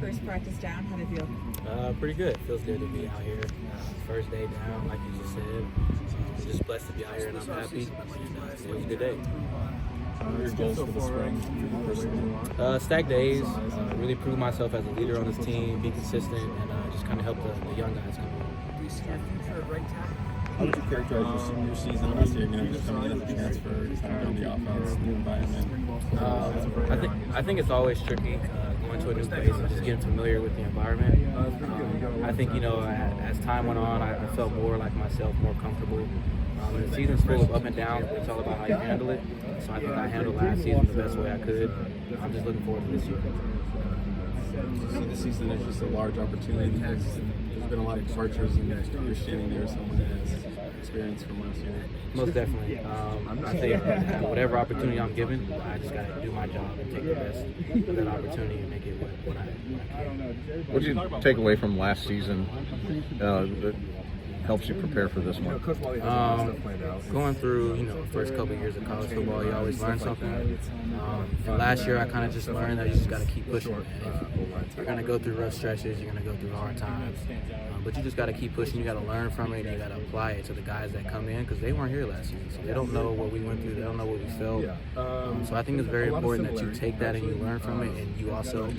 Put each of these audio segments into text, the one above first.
First practice down, how did it feel? Pretty good. Feels good to be out here. First day down, like you just said. Just blessed to be out here, and I'm happy. It was a good day. What are your goals for the spring personally? Stack days, really prove myself as a leader on this team, be consistent, and just kind of help the young guys come along. How would you characterize your senior season last year? Just coming in as a transfer, kind of the offense, new environment. I think it's always tricky going to a new place and just getting familiar with the environment. I think as time went on, I felt more like myself, more comfortable. The season's full of up and down. It's all about how you handle it. So I think I handled last season the best way I could. I'm just looking forward to this year. So this season is just a large opportunity because there's been a lot of departures, and you're standing there as someone that has experience from last year. Most definitely. I think whatever opportunity I'm given, I just got to do my job and take the best of that opportunity and make it what I can. What did you take away from last season that helps you prepare for this one? Going through, first couple of years of college football, you always learn something. And last year, I kind of just learned that you just got to keep pushing. You're going to go through rough stretches, you're going to go through hard times, but you just got to keep pushing. You got to learn from it, and you got to apply it to the guys that come in because they weren't here last season, so they don't know what we went through. They don't know what we felt. So I think it's very important that you take that and you learn from it, and you also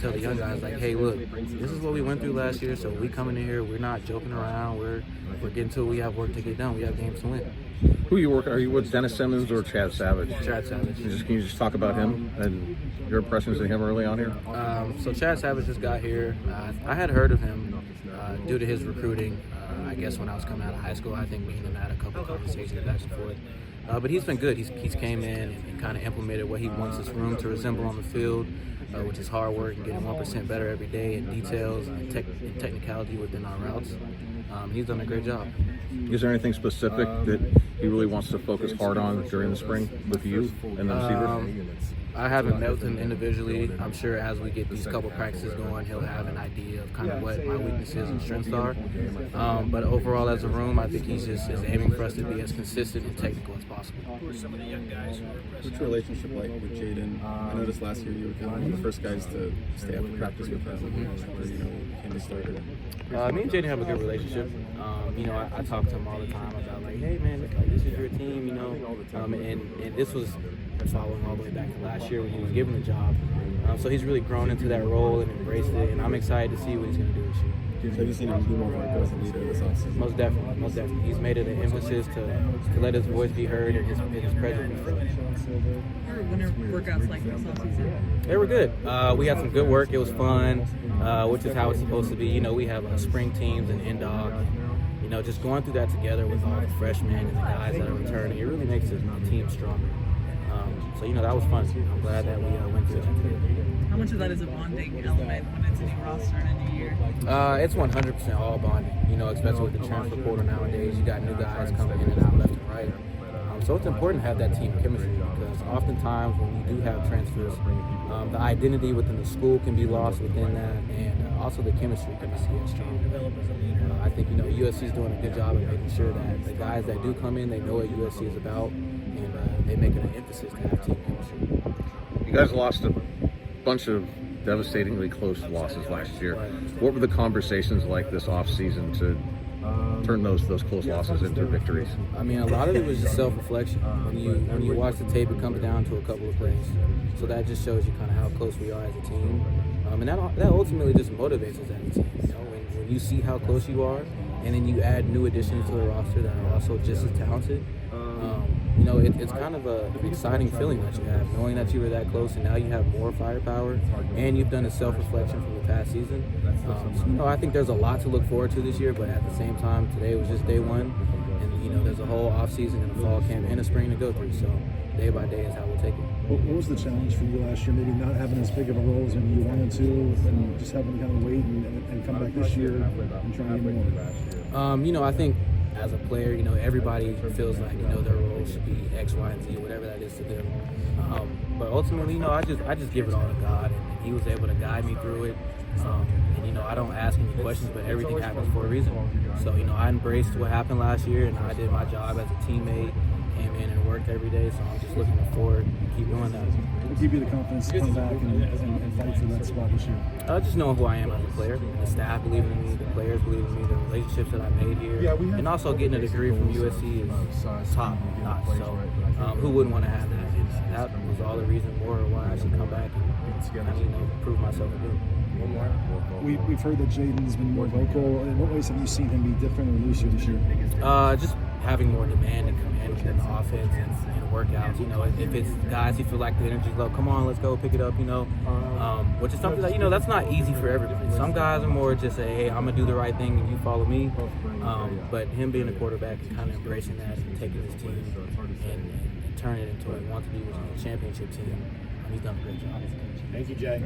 tell the young guys like, hey, look, this is what we went through last year. So we coming in here, we're not joking around. We're getting to it. We have work to get done. We have games to win. Who you work? Are you with Dennis Simmons or Chad Savage? Chad Savage. Can you just talk about him and your impressions of him early on here? So Chad Savage just got here. I had heard of him due to his recruiting. I guess when I was coming out of high school, I think me and him had a couple of conversations back and forth. But he's been good. He's came in and kind of implemented what he wants his room to resemble on the field, which is hard work and getting 1% better every day in details and technicality within our routes. He's done a great job. Is there anything specific that he really wants to focus hard on during the spring with you and the receivers? I haven't met with him individually. I'm sure as we get these couple practices going, he'll have an idea of kind of what my weaknesses and strengths are. But overall, as a room, I think he's just is aiming for us to be as consistent and technical as possible. Some of the young guys. What's your relationship like with Jaden? I noticed last year you were kind of one of the first guys to stay after practice with him after became a starter. Me and Jaden have a good relationship. I talk to him all the time about like, hey man, this is your team, and this was following all the way back to last year when he was given the job. So he's really grown into that role and embraced it, and I'm excited to see what he's going to do this year. Have you seen him do more work as a leader this offseason? Most definitely. He's made it an emphasis to let his voice be heard and his presence be felt. What were winter workouts like this offseason? They were good. We had some good work. It was fun, which is how it's supposed to be. We have spring teams and in-dog. Just going through that together with all the freshmen and the guys that are returning, it really makes the team stronger. So that was fun. I'm glad that we went through that together. How much of that is a bonding element when it's a new roster and a new year? It's 100% all bonding, especially with the transfer portal nowadays. You got new guys coming in and out left and right. So it's important to have that team chemistry because oftentimes when you do have transfers, the identity within the school can be lost within that, and also the chemistry can be as strong. I think USC is doing a good job of making sure that the guys that do come in, they know what USC is about, and they make it an emphasis to have team chemistry. You guys lost a bunch of devastatingly close losses last year. What were the conversations like this offseason to turn those close losses into victories? I mean, a lot of it was just self-reflection. When you watch the tape, it comes down to a couple of plays. So that just shows you kind of how close we are as a team. And that ultimately just motivates us as a team. When you see how close you are, and then you add new additions to the roster that are also just as talented, it's kind of an exciting feeling that you have, knowing that you were that close and now you have more firepower, and you've done a self-reflection from the past season. I think there's a lot to look forward to this year, but at the same time, today was just day one, and there's a whole off-season and a fall camp and a spring to go through, so day by day is how we'll take it. What was the challenge for you last year? Maybe not having as big of a role as maybe you wanted to, and just having to kind of wait and come back this year and try and get more? I think as a player, everybody feels like their role should be X, Y, and Z, whatever that is to them. But ultimately, I just give it all to God, and He was able to guide me through it. And I don't ask any questions, but everything happens for a reason. So I embraced what happened last year, and I did my job as a teammate, came in and worked every day. So I'm just looking forward to keep doing that. What give you the confidence to come back and fight for that spot this year? Just knowing who I am as a player, the staff believing in me, the players believing in me, the relationships that I made here, and also getting a degree from USC is top notch. So who wouldn't want to have that? And that was all the reason more why I should come back and prove myself again. We've heard that Jaden's been more vocal. In what ways have you seen him be different or looser this year? Just having more demand and command within the offense and workouts. If it's guys who feel like the energy's low, come on, let's go pick it up. Which is something that that's not easy for everybody. Some guys are more just say, hey, I'm gonna do the right thing and you follow me. But him being a quarterback and kind of embracing that and taking his team and turning it into what he wants to be, which is a championship team. He's done a great job. Thank you, Jay.